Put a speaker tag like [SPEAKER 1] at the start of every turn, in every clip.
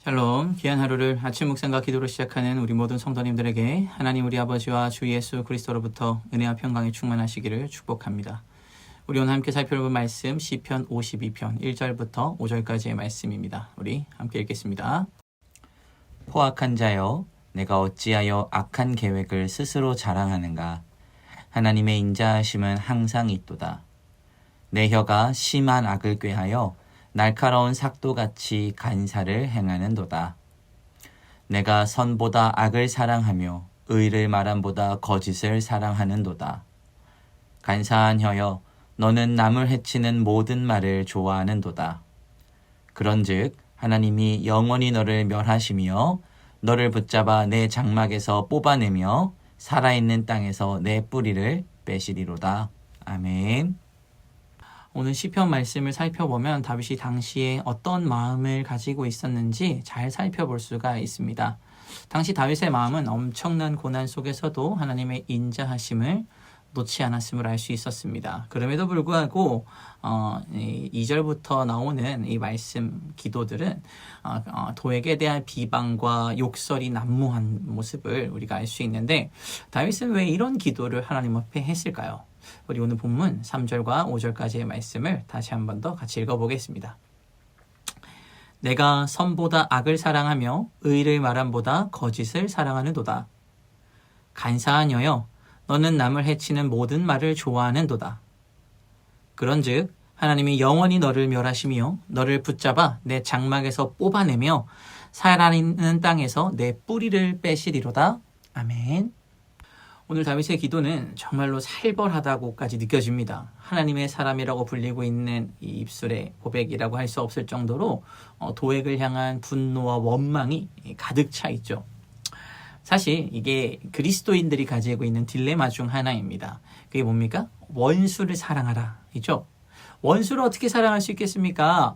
[SPEAKER 1] 샬롬, 귀한 하루를 아침 묵상과 기도로 시작하는 우리 모든 성도님들에게 하나님 우리 아버지와 주 예수 그리스도로부터 은혜와 평강이 충만하시기를 축복합니다. 우리 오늘 함께 살펴볼 말씀 시편 52편 1절부터 5절까지의 말씀입니다. 우리 함께 읽겠습니다. 포악한 자여, 내가 어찌하여 악한 계획을 스스로 자랑하는가? 하나님의 인자하심은 항상 있도다. 내 혀가 심한 악을 꾀하여 날카로운 삭도같이 간사를 행하는도다. 내가 선보다 악을 사랑하며 의를 말함보다 거짓을 사랑하는도다. 간사한 혀여, 너는 남을 해치는 모든 말을 좋아하는도다. 그런즉 하나님이 영원히 너를 멸하시며 너를 붙잡아 내 장막에서 뽑아내며 살아있는 땅에서 내 뿌리를 빼시리로다. 아멘. 오늘 시편 말씀을 살펴보면 다윗이 당시에 어떤 마음을 가지고 있었는지 잘 살펴볼 수가 있습니다. 당시 다윗의 마음은 엄청난 고난 속에서도 하나님의 인자하심을 놓지 않았음을 알 수 있었습니다. 그럼에도 불구하고 2절부터 나오는 이 말씀 기도들은 도액에 대한 비방과 욕설이 난무한 모습을 우리가 알 수 있는데 다윗은 왜 이런 기도를 하나님 앞에 했을까요? 우리 오늘 본문 3절과 5절까지의 말씀을 다시 한 번 더 같이 읽어보겠습니다. 내가 선보다 악을 사랑하며 의를 말함보다 거짓을 사랑하는도다. 간사한 여여, 너는 남을 해치는 모든 말을 좋아하는도다. 그런즉 하나님이 영원히 너를 멸하시며 너를 붙잡아 내 장막에서 뽑아내며 살아있는 땅에서 내 뿌리를 빼시리로다. 아멘. 오늘 다윗의 기도는 정말로 살벌하다고까지 느껴집니다. 하나님의 사람이라고 불리고 있는 이 입술의 고백이라고 할 수 없을 정도로 도액을 향한 분노와 원망이 가득 차 있죠. 사실 이게 그리스도인들이 가지고 있는 딜레마 중 하나입니다. 그게 뭡니까? 원수를 사랑하라. 있죠? 원수를 어떻게 사랑할 수 있겠습니까?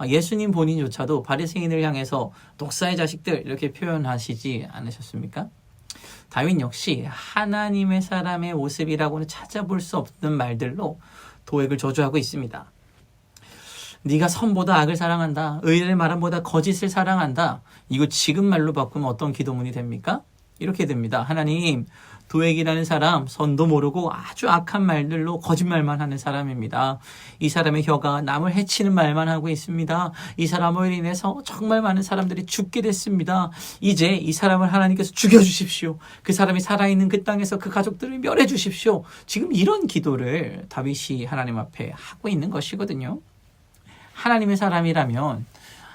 [SPEAKER 1] 예수님 본인조차도 바리새인을 향해서 독사의 자식들 이렇게 표현하시지 않으셨습니까? 다윗 역시 하나님의 사람의 모습이라고는 찾아볼 수 없는 말들로 도액을 저주하고 있습니다. 네가 선보다 악을 사랑한다. 의를 말함보다 거짓을 사랑한다. 이거 지금 말로 바꾸면 어떤 기도문이 됩니까? 이렇게 됩니다. 하나님, 도액이라는 사람 선도 모르고 아주 악한 말들로 거짓말만 하는 사람입니다. 이 사람의 혀가 남을 해치는 말만 하고 있습니다. 이 사람으로 인해서 정말 많은 사람들이 죽게 됐습니다. 이제 이 사람을 하나님께서 죽여주십시오. 그 사람이 살아있는 그 땅에서 그 가족들을 멸해 주십시오. 지금 이런 기도를 다윗이 하나님 앞에 하고 있는 것이거든요. 하나님의 사람이라면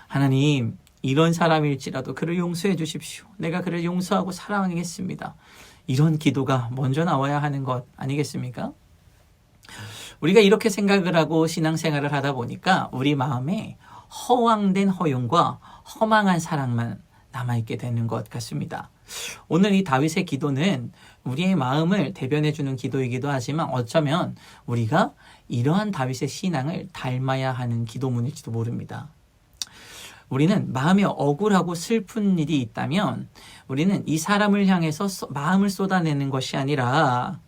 [SPEAKER 1] 하나님, 이런 사람일지라도 그를 용서해 주십시오. 내가 그를 용서하고 사랑하겠습니다. 이런 기도가 먼저 나와야 하는 것 아니겠습니까? 우리가 이렇게 생각을 하고 신앙생활을 하다 보니까 우리 마음에 허황된 허용과 허망한 사랑만 남아있게 되는 것 같습니다. 오늘 이 다윗의 기도는 우리의 마음을 대변해주는 기도이기도 하지만 어쩌면 우리가 이러한 다윗의 신앙을 닮아야 하는 기도문일지도 모릅니다. 우리는 마음에 억울하고 슬픈 일이 있다면 우리는 이 사람을 향해서 마음을 쏟아내는 것이 아니라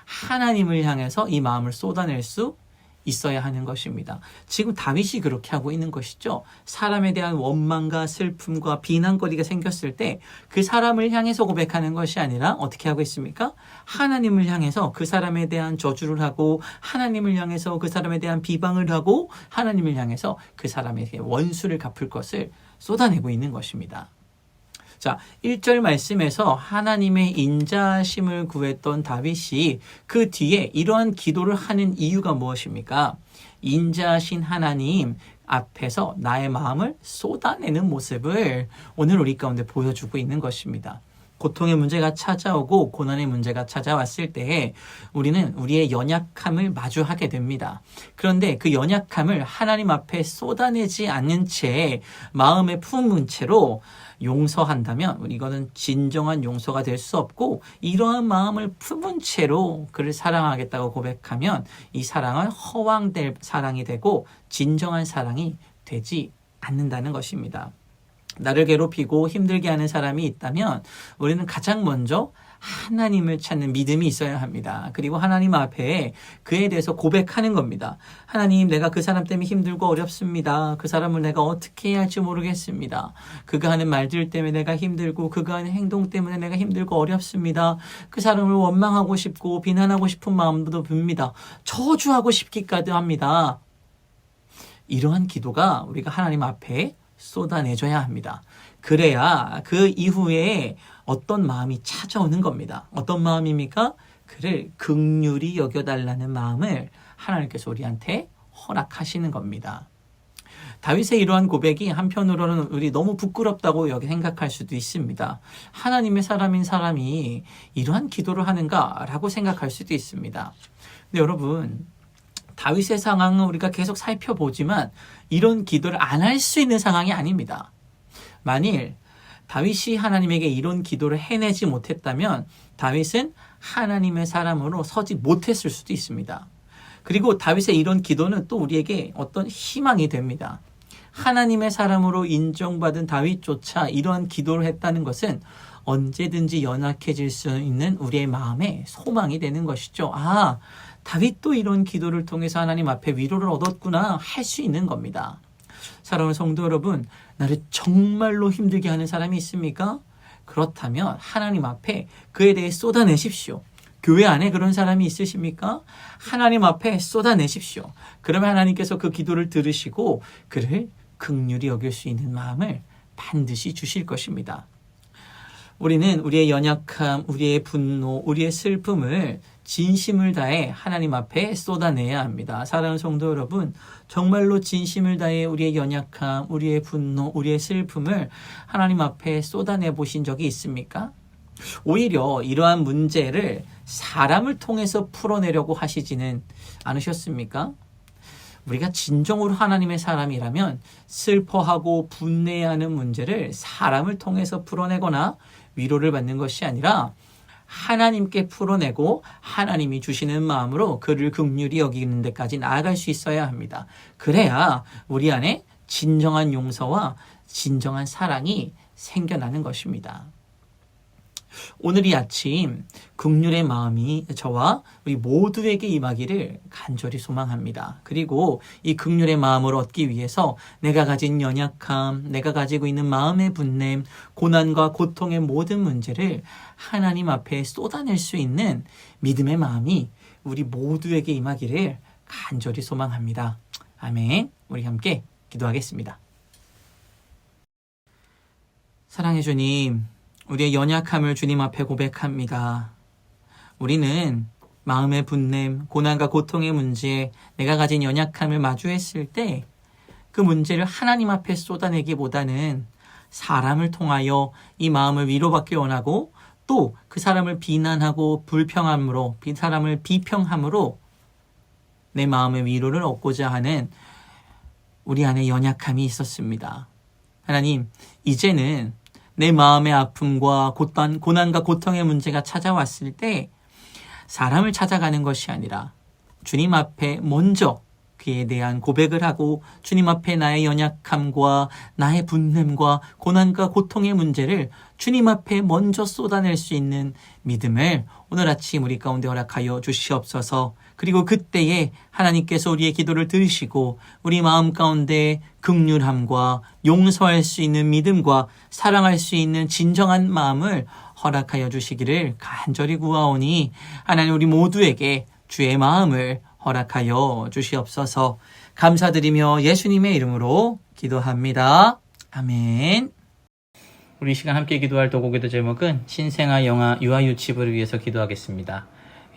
[SPEAKER 1] 하나님을 향해서 이 마음을 쏟아낼 수 있어야 하는 것입니다. 지금 다윗이 그렇게 하고 있는 것이죠. 사람에 대한 원망과 슬픔과 비난거리가 생겼을 때 그 사람을 향해서 고백하는 것이 아니라 어떻게 하고 있습니까? 하나님을 향해서 그 사람에 대한 저주를 하고 하나님을 향해서 그 사람에 대한 비방을 하고 하나님을 향해서 그 사람에게 원수를 갚을 것을 쏟아내고 있는 것입니다. 자, 1절 말씀에서 하나님의 인자하심을 구했던 다윗이 그 뒤에 이러한 기도를 하는 이유가 무엇입니까? 인자하신 하나님 앞에서 나의 마음을 쏟아내는 모습을 오늘 우리 가운데 보여주고 있는 것입니다. 고통의 문제가 찾아오고 고난의 문제가 찾아왔을 때에 우리는 우리의 연약함을 마주하게 됩니다. 그런데 그 연약함을 하나님 앞에 쏟아내지 않는 채 마음에 품은 채로 용서한다면 이거는 진정한 용서가 될 수 없고, 이러한 마음을 품은 채로 그를 사랑하겠다고 고백하면 이 사랑은 허황될 사랑이 되고 진정한 사랑이 되지 않는다는 것입니다. 나를 괴롭히고 힘들게 하는 사람이 있다면 우리는 가장 먼저 하나님을 찾는 믿음이 있어야 합니다. 그리고 하나님 앞에 그에 대해서 고백하는 겁니다. 하나님, 내가 그 사람 때문에 힘들고 어렵습니다. 그 사람을 내가 어떻게 해야 할지 모르겠습니다. 그가 하는 말들 때문에 내가 힘들고 그가 하는 행동 때문에 내가 힘들고 어렵습니다. 그 사람을 원망하고 싶고 비난하고 싶은 마음도 듭니다. 저주하고 싶기까지 합니다. 이러한 기도가 우리가 하나님 앞에 쏟아내줘야 합니다. 그래야 그 이후에 어떤 마음이 찾아오는 겁니다. 어떤 마음입니까? 그를 긍휼히 여겨달라는 마음을 하나님께서 우리한테 허락하시는 겁니다. 다윗의 이러한 고백이 한편으로는 우리 너무 부끄럽다고 여기 생각할 수도 있습니다. 하나님의 사람인 사람이 이러한 기도를 하는가라고 생각할 수도 있습니다. 근데 여러분, 다윗의 상황은 우리가 계속 살펴보지만 이런 기도를 안 할 수 있는 상황이 아닙니다. 만일 다윗이 하나님에게 이런 기도를 해내지 못했다면 다윗은 하나님의 사람으로 서지 못했을 수도 있습니다. 그리고 다윗의 이런 기도는 또 우리에게 어떤 희망이 됩니다. 하나님의 사람으로 인정받은 다윗조차 이러한 기도를 했다는 것은 언제든지 연약해질 수 있는 우리의 마음의 소망이 되는 것이죠. 아, 다윗도 이런 기도를 통해서 하나님 앞에 위로를 얻었구나 할 수 있는 겁니다. 사랑하는 성도 여러분, 나를 정말로 힘들게 하는 사람이 있습니까? 그렇다면 하나님 앞에 그에 대해 쏟아내십시오. 교회 안에 그런 사람이 있으십니까? 하나님 앞에 쏟아내십시오. 그러면 하나님께서 그 기도를 들으시고 그를 긍휼히 여길 수 있는 마음을 반드시 주실 것입니다. 우리는 우리의 연약함, 우리의 분노, 우리의 슬픔을 진심을 다해 하나님 앞에 쏟아내야 합니다. 사랑하는 성도 여러분, 정말로 진심을 다해 우리의 연약함, 우리의 분노, 우리의 슬픔을 하나님 앞에 쏟아내 보신 적이 있습니까? 오히려 이러한 문제를 사람을 통해서 풀어내려고 하시지는 않으셨습니까? 우리가 진정으로 하나님의 사람이라면 슬퍼하고 분내하는 문제를 사람을 통해서 풀어내거나 위로를 받는 것이 아니라 하나님께 풀어내고 하나님이 주시는 마음으로 그를 긍휼히 여기는 데까지 나아갈 수 있어야 합니다. 그래야 우리 안에 진정한 용서와 진정한 사랑이 생겨나는 것입니다. 오늘 이 아침 긍휼의 마음이 저와 우리 모두에게 임하기를 간절히 소망합니다. 그리고 이 긍휼의 마음을 얻기 위해서 내가 가진 연약함, 내가 가지고 있는 마음의 분냄, 고난과 고통의 모든 문제를 하나님 앞에 쏟아낼 수 있는 믿음의 마음이 우리 모두에게 임하기를 간절히 소망합니다. 아멘. 우리 함께 기도하겠습니다. 사랑해 주님, 우리의 연약함을 주님 앞에 고백합니다. 우리는 마음의 분냄, 고난과 고통의 문제에 내가 가진 연약함을 마주했을 때 그 문제를 하나님 앞에 쏟아내기보다는 사람을 통하여 이 마음을 위로받기 원하고 또 그 사람을 비난하고 불평함으로, 사람을 비평함으로 내 마음의 위로를 얻고자 하는 우리 안에 연약함이 있었습니다. 하나님, 이제는 내 마음의 아픔과 고난과 고통의 문제가 찾아왔을 때 사람을 찾아가는 것이 아니라 주님 앞에 먼저 그에 대한 고백을 하고 주님 앞에 나의 연약함과 나의 분냄과 고난과 고통의 문제를 주님 앞에 먼저 쏟아낼 수 있는 믿음을 오늘 아침 우리 가운데 허락하여 주시옵소서. 그리고 그때에 하나님께서 우리의 기도를 들으시고 우리 마음 가운데 긍휼함과 용서할 수 있는 믿음과 사랑할 수 있는 진정한 마음을 허락하여 주시기를 간절히 구하오니 하나님 우리 모두에게 주의 마음을 허락하여 주시옵소서. 감사드리며 예수님의 이름으로 기도합니다. 아멘. 우리 시간 함께 기도할 도곡기도 제목은 신생아 영아 유아유치부를 위해서 기도하겠습니다.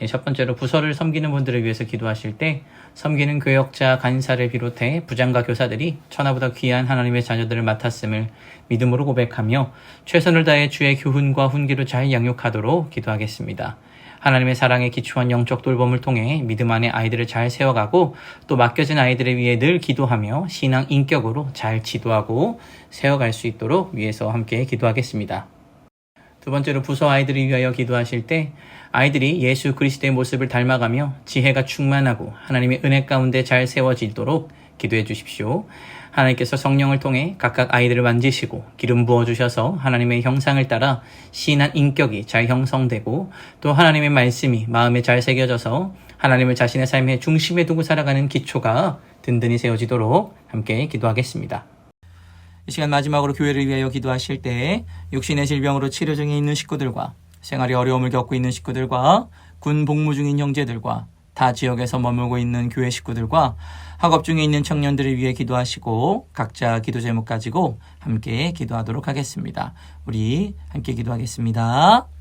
[SPEAKER 1] 첫 번째로 부서를 섬기는 분들을 위해서 기도하실 때 섬기는 교역자, 간사를 비롯해 부장과 교사들이 천하보다 귀한 하나님의 자녀들을 맡았음을 믿음으로 고백하며 최선을 다해 주의 교훈과 훈계로 잘 양육하도록 기도하겠습니다. 하나님의 사랑에 기초한 영적 돌봄을 통해 믿음 안에 아이들을 잘 세워가고 또 맡겨진 아이들을 위해 늘 기도하며 신앙 인격으로 잘 지도하고 세워갈 수 있도록 위해서 함께 기도하겠습니다. 두 번째로 부서 아이들을 위하여 기도하실 때 아이들이 예수 그리스도의 모습을 닮아가며 지혜가 충만하고 하나님의 은혜 가운데 잘 세워지도록 기도해 주십시오. 하나님께서 성령을 통해 각각 아이들을 만지시고 기름 부어주셔서 하나님의 형상을 따라 신한 인격이 잘 형성되고 또 하나님의 말씀이 마음에 잘 새겨져서 하나님을 자신의 삶의 중심에 두고 살아가는 기초가 든든히 세워지도록 함께 기도하겠습니다. 이 시간 마지막으로 교회를 위하여 기도하실 때 육신의 질병으로 치료 중에 있는 식구들과 생활에 어려움을 겪고 있는 식구들과 군 복무 중인 형제들과 타 지역에서 머물고 있는 교회 식구들과 학업 중에 있는 청년들을 위해 기도하시고 각자 기도 제목 가지고 함께 기도하도록 하겠습니다. 우리 함께 기도하겠습니다.